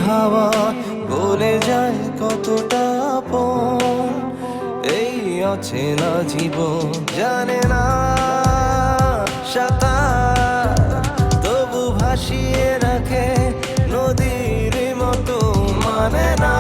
হাওয়া বলে যায় কতটা আপন, এই অচেনা জীবন জানে না সাঁতার, তবু ভাসিয়ে রাখে নদীর মতো, মানে না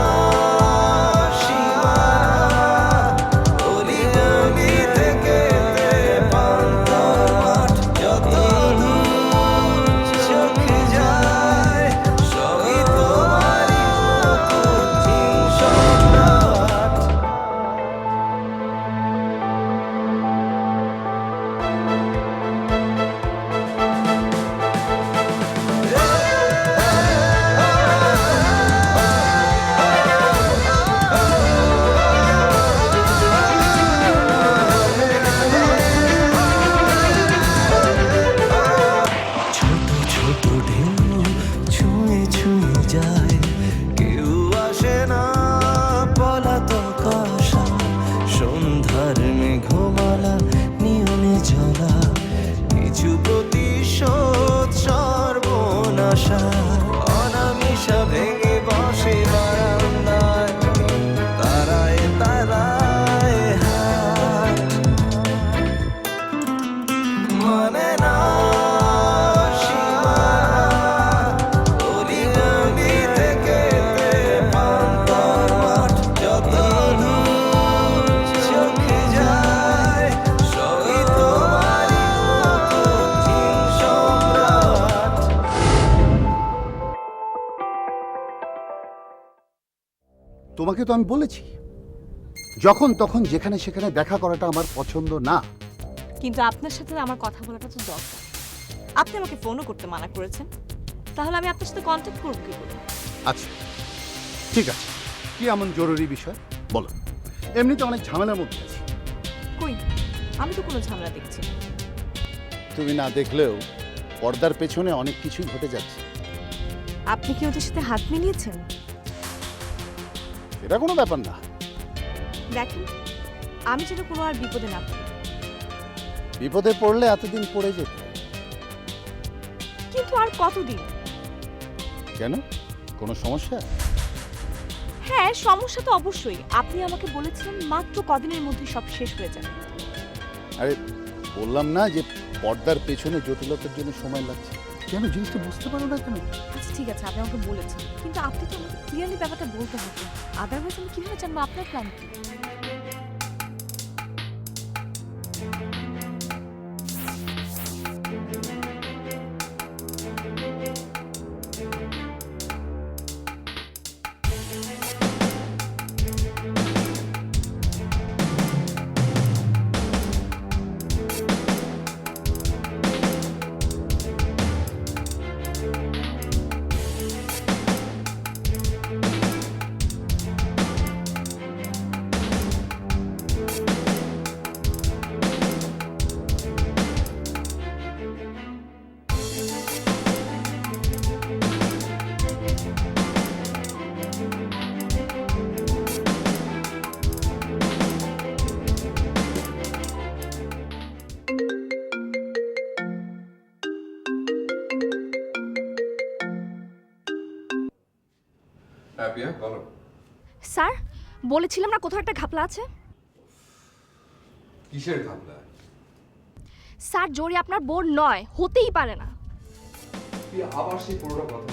তোমাকে তো আমি বলেছি যখন তখন যেখানে সেখানে দেখা করাটা আমার পছন্দ না। কিন্তু আপনার সাথে আমার কথা বলাটা তো দরকার। আপনি আমাকে ফোনও করতে মানা করেছেন, তাহলে আমি আপনার সাথে কন্ট্যাক্ট করব কি করে? আচ্ছা ঠিক আছে, কি এমন জরুরি বিষয় বলো। এমনিতে অনেক ঝামেলার মধ্যে আছি। কই, আমি তো কোনো ঝামেলা দেখছি না। তুমি না দেখলেও পর্দার পেছনে অনেক কিছুই ঘটে যাচ্ছে। আপনি কি ওদের সাথে হাত মিলিয়েছেন? এটা কোনো ব্যাপার না। দেখেন, আমি যেন কোনো আর বিপদে না পড়ি। বিপদে পড়লে এতদিন পড়ে যেত। কিন্তু আর কতদিন? কেন, কোনো সমস্যা? হ্যাঁ, সমস্যা তো অবশ্যই। আপনি আমাকে বলেছিলেন মাত্র কদিনের মধ্যে সব শেষ হয়ে যাবে। আরে বললাম না যে পর্দার পেছনে জটিলতার জন্য সময় লাগছে। কেন জিনিসটা বুঝতে পারো না কেন? আচ্ছা ঠিক আছে, আপনি আমাকে বলেছেন, কিন্তু আপনি তো আমাকে ক্লিয়ারলি ব্যাপারটা বলতে হবে। আদারওয়াইজ আমি কিভাবে জানবো আপনার প্ল্যান কি? স্যার, বলেছিলাম না কোথাও একটা ঘাপলা আছে। কিসের ঘাপলা? স্যার, জরি আপনার বোন নয়, হতেই পারে না। তুই আবার সেই পুরোটা কথা?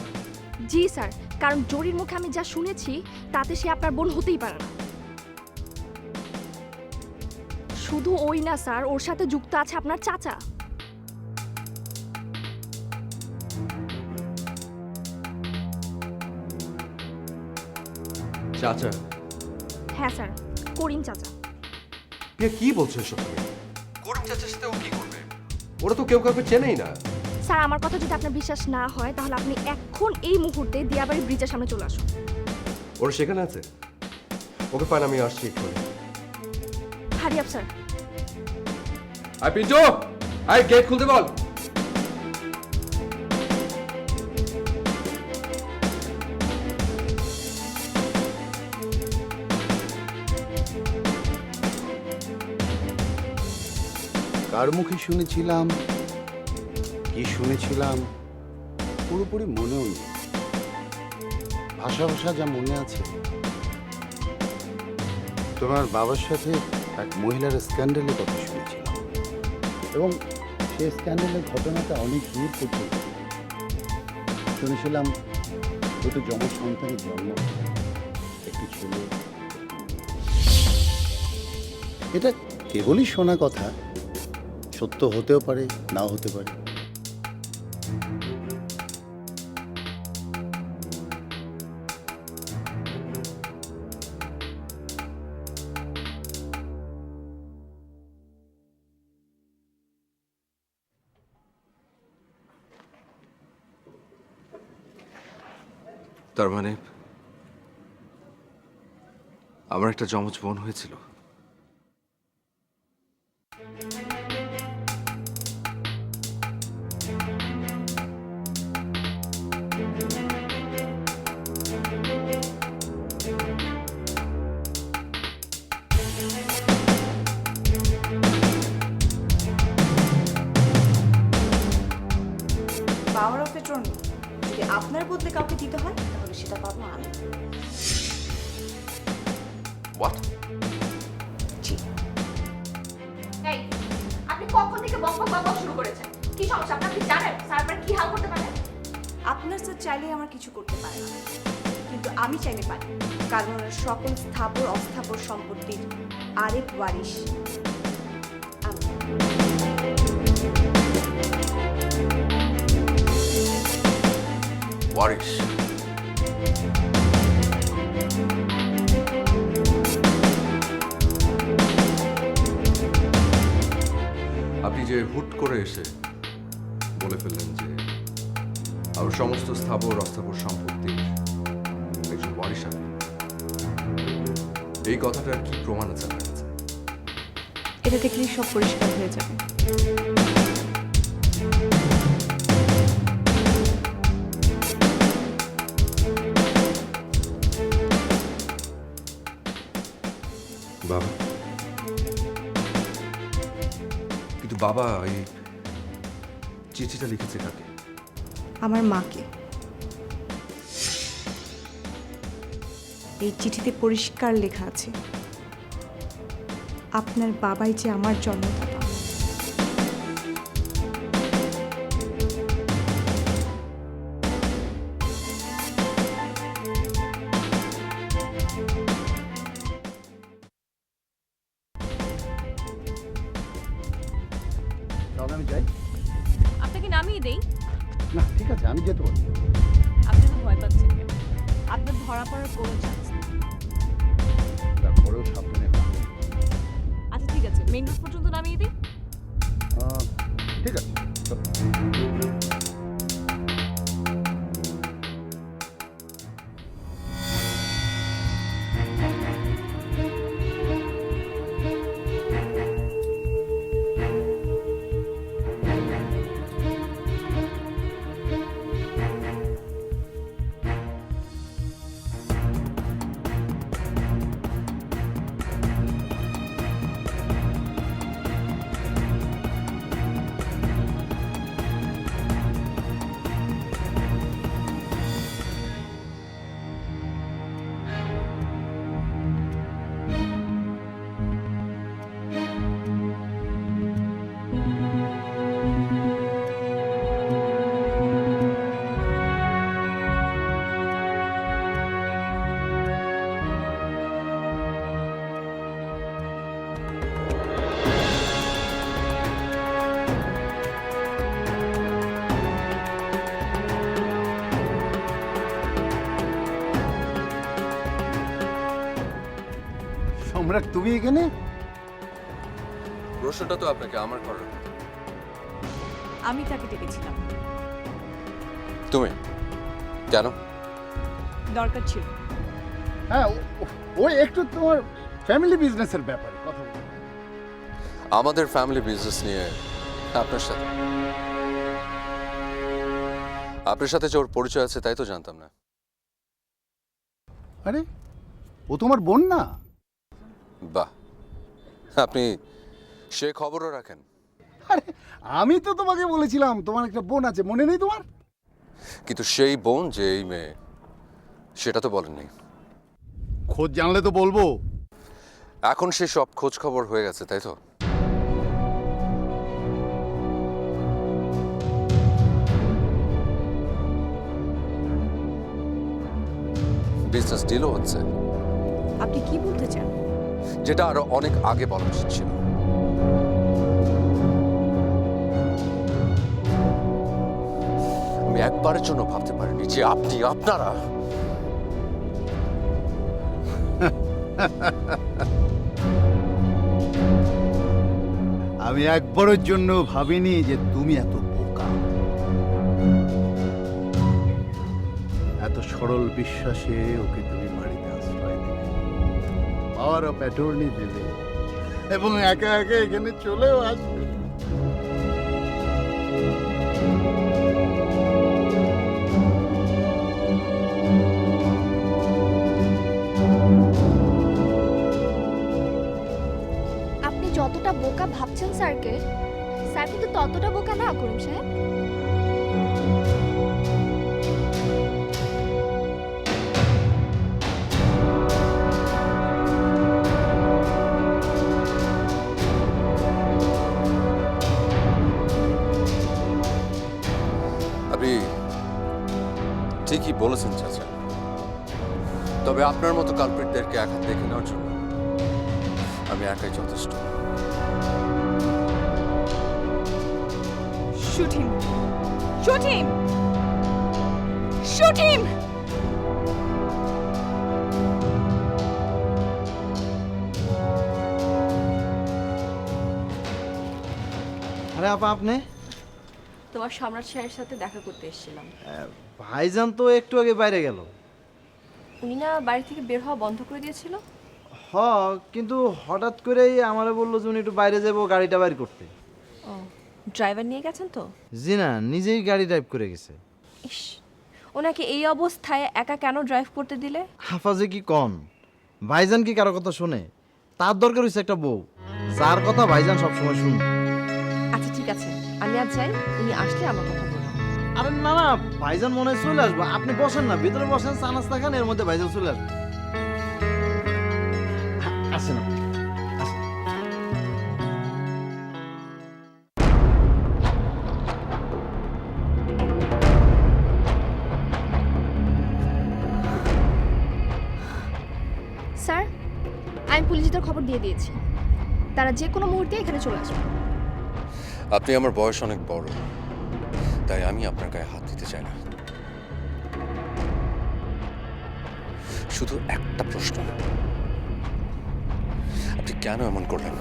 জি স্যার, কারণ জরির মুখে আমি যা শুনেছি তাতে সে আপনার বোন হতেই পারে না। শুধু ওই না স্যার, ওর সাথে যুক্ত আছে আপনার চাচা। চাচা? হ্যাঁ স্যার, করিম চাচা। কি বলছো এসব? করিম চাচার সাথে ও কি করবে? ওরা তো কেউ কাউকে চেনেই না। স্যার, আমার কথা যদি আপনার বিশ্বাস না হয় তাহলে আপনি এখন এই মুহূর্তে দিয়াবাড়ি ব্রিজের সামনে চলে আসুন। ওরা সেখানে আছে? ওকে ফাইন, আমি আসছি এক্ষুনি। Hurry up sir. I Pintu, I get খুলতে বল। কার মুখে শুনেছিলাম, কি শুনেছিলাম পুরোপুরি মনেও নেই। ভাষা ভাষা যা মনে আছে, তোমার বাবার সাথে এক মহিলার স্ক্যান্ডালের কথা শুনেছিলাম, এবং সেই স্ক্যান্ডালের ঘটনাটা অনেক দূর পর্যন্ত শুনেছিলাম। দুটো যমজ সন্তানের জন্ম, একটি ছেলে। এটা কেবলই শোনা কথা, সত্য হতেও পারে, নাও হতে পারে। তার মানে আমার একটা যমজ বোন হয়েছিল। পাওয়ার অফ অ্যাটর্নি যদি আপনার বদলে কাউকে দিতে হয় তাহলে সেটা পাবো আমি। হোয়াট? জি। এই, আপনি কখন থেকে বক বক শুরু করেছেন? কি সমস্যা? আপনি জানেন স্যার আপনার কি হাল করতে পারে? আপনার স্যার চাইলে আমার কিছু করতে পারে না, কিন্তু আমি চাইলে পারি, কারণ ওনার সকল স্থাবর অস্থাবর সম্পত্তির আরেক ওয়ারিশ আমি। ওয়ারিশ? আপনি যে হুট করে এসে বলে ফেললেন যে আমার সমস্ত স্থাবর অস্থাবর সম্পত্তির একজন ওয়ারিশ আপনি, এই কথাটার কি প্রমাণ আছে আপনার কাছে? এটা দেখলেই সব পরিষ্কার হয়ে যাবে। বাবা, কিন্তু বাবা এই চিঠিটা লিখেছে কাকে? আমার মাকে। এই চিঠিতে পরিষ্কার লেখা আছে আপনার বাবাই যে আমার জন্মদাতা। তাহলে আমি যাই? আপনাকে নামিয়ে দেই? না, ঠিক আছে, আমি যেতে পারি। আপনি তো ভয় পাচ্ছেন কেন? আপনার ধরা পড়ার কোনো চান্স নেই। তারপরেও সাবধানে না। আচ্ছা ঠিক আছে, মেইন রোড পর্যন্ত নামিয়ে দিই। ঠিক আছে, চলো। সম্রাট, তুমি এখানে? প্রশ্নটা তো আপনাকে আমার করার। আমি তাকে ডেকেছিলাম, তুমি কেন? দরকার ছিল। হ্যাঁ, ওই একটু তোমার ফ্যামিলি বিজনেসের ব্যাপারে কথা বলবো। আমাদের ফ্যামিলি বিজনেস নিয়ে আপনার সাথে যে ওর পরিচয় আছে তাই তো জানতাম না। আরে, ও তোমার বোন না? বাহ, আপনি সে খবরও রাখেন। আরে, আমি তো তোমাকে বলেছিলাম তোমার একটা বোন আছে, মনে নেই তোমার? কিন্তু সেই বোন যে এই মেয়ে, সেটা তো বলেননি। খোঁজ জানলে তো বলবো। এখন সে সব খোঁজ খবর হয়ে গেছে, তাই তো? বিজনেস ডিলও হচ্ছে, আপনি কি বলতে চান? যেটা আরো অনেক আগে বলা উচিত ছিল। আমি একবারের জন্য ভাবতে পারিনি যে আপনারা আমি একবারের জন্য ভাবিনি যে তুমি এত বোকা, এত সরল বিশ্বাসে ওকে তুমি বাড়িতে আশ্রয় দিলে, পাওয়ার অফ অ্যাটর্নি দিলে এবং একা একা এখানে চলেও আসবে। আপনি যতটা বোকা ভাবছেন স্যারকে, স্যার কিন্তু ততটা বোকা না করিম সাহেব। আপনি ঠিকই বলেছেন চাচা, তবে আপনার মতো কালপ্রিটদেরকে এক হাত দেখে নেওয়ার জন্য আমি একাই যথেষ্ট। Shoot him! Shoot him! Shoot him! আরে আপা, আপনি? তোমার সম্রাট সাহেবের সাথে দেখা করতে এসেছিলাম। ভাইজান তো একটু আগে বাইরে গেল। উনি না বাড়ি থেকে বের হওয়া বন্ধ করে দিয়েছিল? হ, কিন্তু হঠাৎ করেই আমারে বললো যে উনি একটু বাইরে যাবো গাড়িটা বাইর করতে। ও, ড্রাইভার নিয়ে গেছেন তো? জি না, নিজেই গাড়ি ড্রাইভ করে গেছে। ইস, ওনাকে এই অবস্থায় একা কেন ড্রাইভ করতে দিলে? হাফাজে কি কন, ভাইজান কি কারো কথা শোনে? তার দরকার হয়েছে একটা বউ, যার কথা ভাইজান সবসময় শুনবে। আচ্ছা ঠিক আছে, আমি আজ যাই, উনি আসলে আমার কথা বলবো। আরে না না, ভাইজান মনে হয় চলে আসবো। আপনি বসেন না, ভিতরে বসেন, চা নাস্তা খান, এর মধ্যে ভাইজান চলে আসবে। আসেন আপনি, আসেন। স্যার, আমি পুলিশদের খবর দিয়ে দিয়েছি, তারা যে কোনো মুহূর্তে এখানে চলে আসবে। আপনি আমার বয়স অনেক বড়, তাই আমি আপনার গায়ে হাত দিতে চাই না। শুধু একটা প্রশ্ন, আপনি কেন এমন করলেন?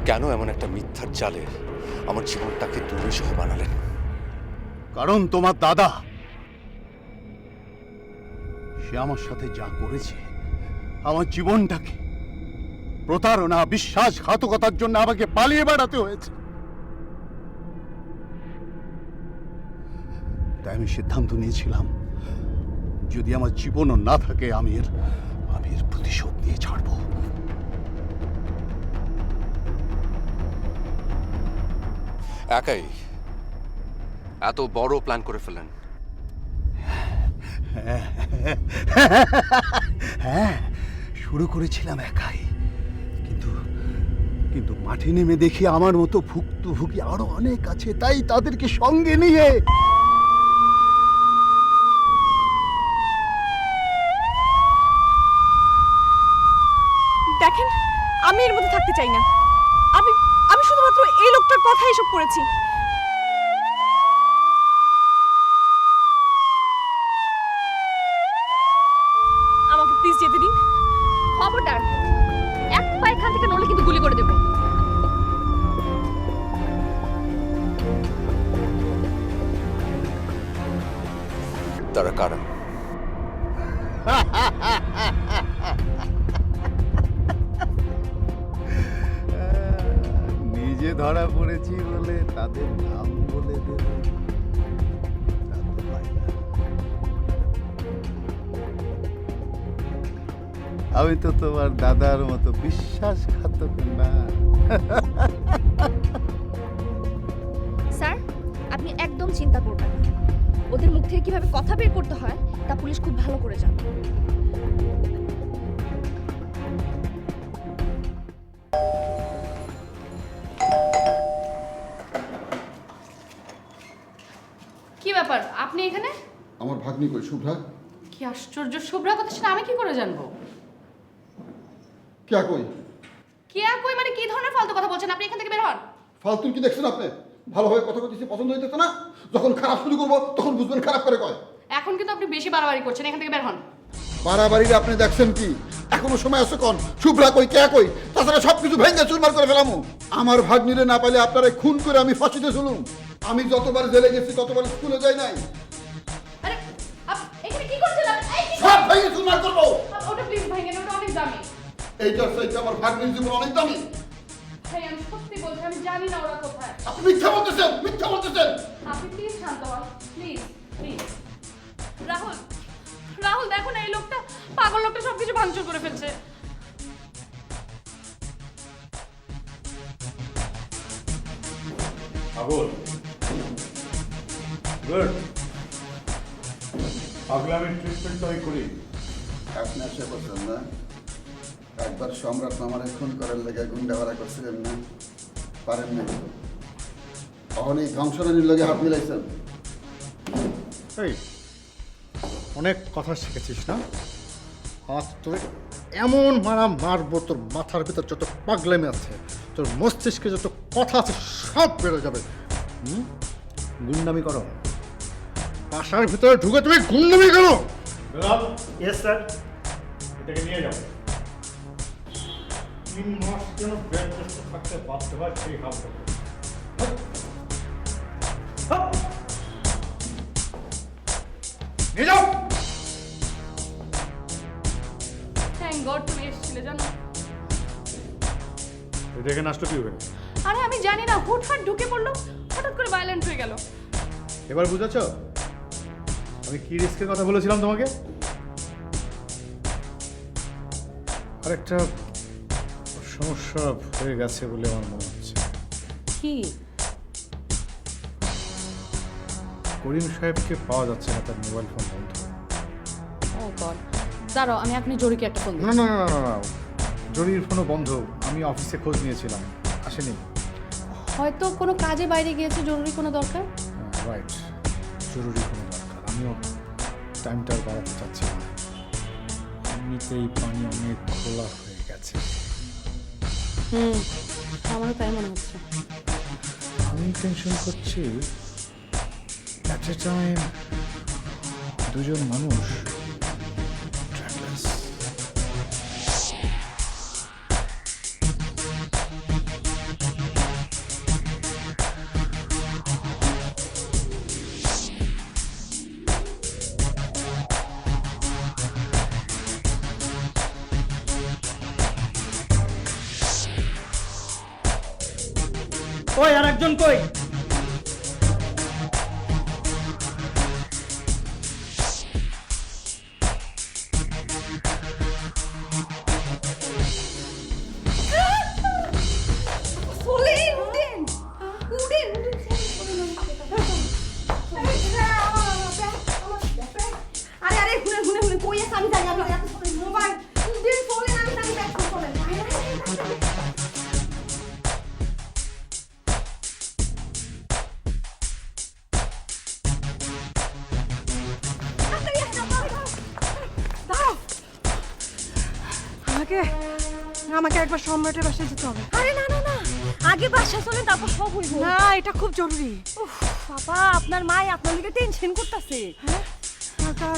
কেন এমন একটা মিথ্যার জালে আমার জীবনটাকে দূরে সহ বানালেন? কারণ তোমার দাদা, সে আমার সাথে যা করেছে, আমার জীবনটাকে প্রতারণা, বিশ্বাসঘাতকতার জন্য আমাকে পালিয়ে বেড়াতে হয়েছে। তাই আমি সিদ্ধান্ত নিয়েছিলাম, যদি আমার জীবনও না থাকে, আমি এর প্রতিশোধ নিয়ে ছাড়বো। একাই এত বড় প্ল্যান করে ফেলেন? হ্যাঁ, শুরু করেছিলাম একাই, কিন্তু মাঠে নেমে দেখি আমার মতো ভুক্তভোগী আরো অনেক আছে, তাই তাদেরকে সঙ্গে নিয়ে দেখেন, আমি এর মধ্যে থাকতে চাই না। আমি শুধুমাত্র এই লোকটার কথা এসব করেছি। আমাকে প্লিজ যেতে দিন। খবরদার, এক পা এখান থেকে নড়লে কিন্তু গুলি করে দেবো। তারা কারা? নিজে ধরা পড়েছি বলে তাদের নাম বলে দেব, তা তো হয় না। আমি তো তোমার দাদার মতো বিশ্বাসঘাতক না। স্যার, আপনি একদম চিন্তা করবেন না। ওদের মুখ থেকে কিভাবে কথা বের করতে হয় তা পুলিশ খুব ভালো করে জানে। কি ব্যাপার আপনি এখানে? আমার ভাগ্নি কই শুভ্রা? কি আশ্চর্য, শুভ্রা কথা সেটা আমি কি করে জানবো? কে কই? কে কই মানে কি ধরনের ফালতু কথা বলছেন আপনি? এখান থেকে বের হন। ফালতু কি দেখছেন আপনি? ভালোভাবে কথা বলতেছি, পছন্দ হইতেছে না? যখন খারাপ শুরু করবো তখন বুঝবেন খারাপ করে কয়। এখন কিন্তু আপনি বেশি বাড়াবাড়ি করছেন, এখান থেকে বের হন। বাড়াবাড়ির আপনি দেখছেন কি? এখনো সময় আছে কোন? শুভ্রা কই, কে কই? তাছাড়া সবকিছু ভেঙে চুরমার করে ফেলামু। আমার ভাগ্নিরে না পাইলে আপনারা খুন করে আমি ফাঁসিতে ঝুলুম। আমি যতবার জেলে গেছি ততবার স্কুলে যাই নাই। আরে এখানে কি করছেন আপনি? এই কি সব ভেঙে চুরমার করবো। ওটা প্লিজ ভাঙেন, ওটা অনেক দামি। এইটার চাইতে আমার ভাগ্নির জীবন অনেক দামি। ভাই আমি সত্যি বলছি, আমি জানি না ওরা কোথায়। আপনি মিথ্যা বলতেছেন, মিথ্যা বলতেছেন। আপনি প্লিজ শান্ত হন, প্লিজ প্লিজ। রাহুল, রাহুল দেখো না, এই লোকটা, পাগল লোকটা সবকিছু ভাঙচুর করে ফেলছে। পাগল গুড পাগলামের ট্রিটমেন্ট আমি করি। আপনি আশা করছেন না? একবার সম্রাট আমার খুন করার লেগে গুন্ডাওয়ারা করছিলেন না? পারেন না কিন্তু। তখন এই ধ্বংসরানির লেগে হাত মিলাইছেন। এই অনেক কথা শিখেছিস না? আজ তোর এমন মারা মারবো, তোর মাথার ভিতর যত পাগলামি আছে, তোর মস্তিষ্কে যত কথা আছে সব বেরো যাবে। গুন্ডামি করো, বাসার ভিতরে ঢুকে তুমি গুন্ডামি করো। ইয়েস স্যার, এটাকে নিয়ে যাও। 3 মাস যেন বেড রেস্টে থাকতে বাধ্য হয় সেই হাল করবে। নিয়ে যাও। থ্যাংক গড তুমি এসেছিলে জানো। এটা এখানে আসলো কি হবে? আরে আমি জানি না, হুটহাট ঢুকে পড়লো, হঠাৎ করে ভায়োলেন্ট হয়ে গেল। এবার বুঝেছ আমি কি রিস্কের কথা বলেছিলাম তোমাকে? আরেকটা সমস্যা হয়ে গেছে বলে আমার মনে হচ্ছে। কি? করিম সাহেবকে পাওয়া যাচ্ছে না, তার মোবাইল ফোন বন্ধ। ও গড, দাঁড়াও আমি এখনই জরিকে একটা ফোন দিই। না না না না না, জরির ফোনও বন্ধ। আমি অফিসে খোঁজ নিয়েছিলাম, আসেনি। হয়তো কোনো কাজে বাইরে গিয়েছে, জরুরি কোনো দরকার। রাইট, জরুরি কোনো দরকার। আমিও টাইমটা বাড়াতে চাচ্ছি না। এমনিতেই পানি অনেক খোলা হয়ে গেছে। আমারও তাই মনে হচ্ছে। আমি টেনশন করছি, অ্যাট এ টাইম দুজন মানুষ ট্র্যাকলেস। কই আর একজন কই? সোলেন উডেন উডেন আরে আরে ঘুরে ঘুরে ঘুরে কই আছে আমি জানি, আমি এত মোবাইল উডেন সোলেন আমি জানি ব্যাক সোলেন। আমাকে একবার সম্রাটের বাসায় যেতে হবে। আরে না না না, আগে বাসা চলে তারপর সব হইব। না, এটা খুব জরুরি। উফ বাবা, আপনার মা আপনার লিগে টেনশন করতেছে। হ্যাঁ,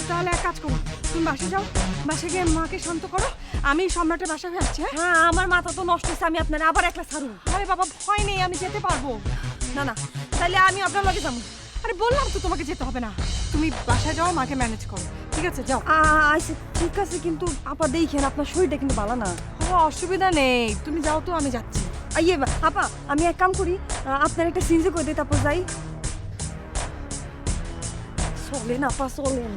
তাহলে এক কাজ করো, তুমি বাসায় যাও, বাসায় গিয়ে মাকে শান্ত করো, আমি সম্রাটের বাসায় হয়ে আসছি। হ্যাঁ আমার মাথা তো নষ্ট হচ্ছে, আমি আপনার আবার একলা ছাড়ুন। আরে বাবা ভয় নেই, আমি যেতে পারবো। না না, তাহলে আমি আপনার লগে যাবো। আরে বললাম তো তোমাকে যেতে হবে না, তুমি বাসায় যাও, মাকে ম্যানেজ করো। ঠিক আছে যাও। আচ্ছা ঠিক আছে, কিন্তু আপা দেখেন আপনার শরীরটা কিন্তু ভালো না। অসুবিধা নেই, তুমি যাও তো, আমি যাচ্ছি। ইয়ে আপা, আমি এক কাম করি, আপনার একটা সিনজে করে দিই, তারপর যাই। চলেন আপা চলেন।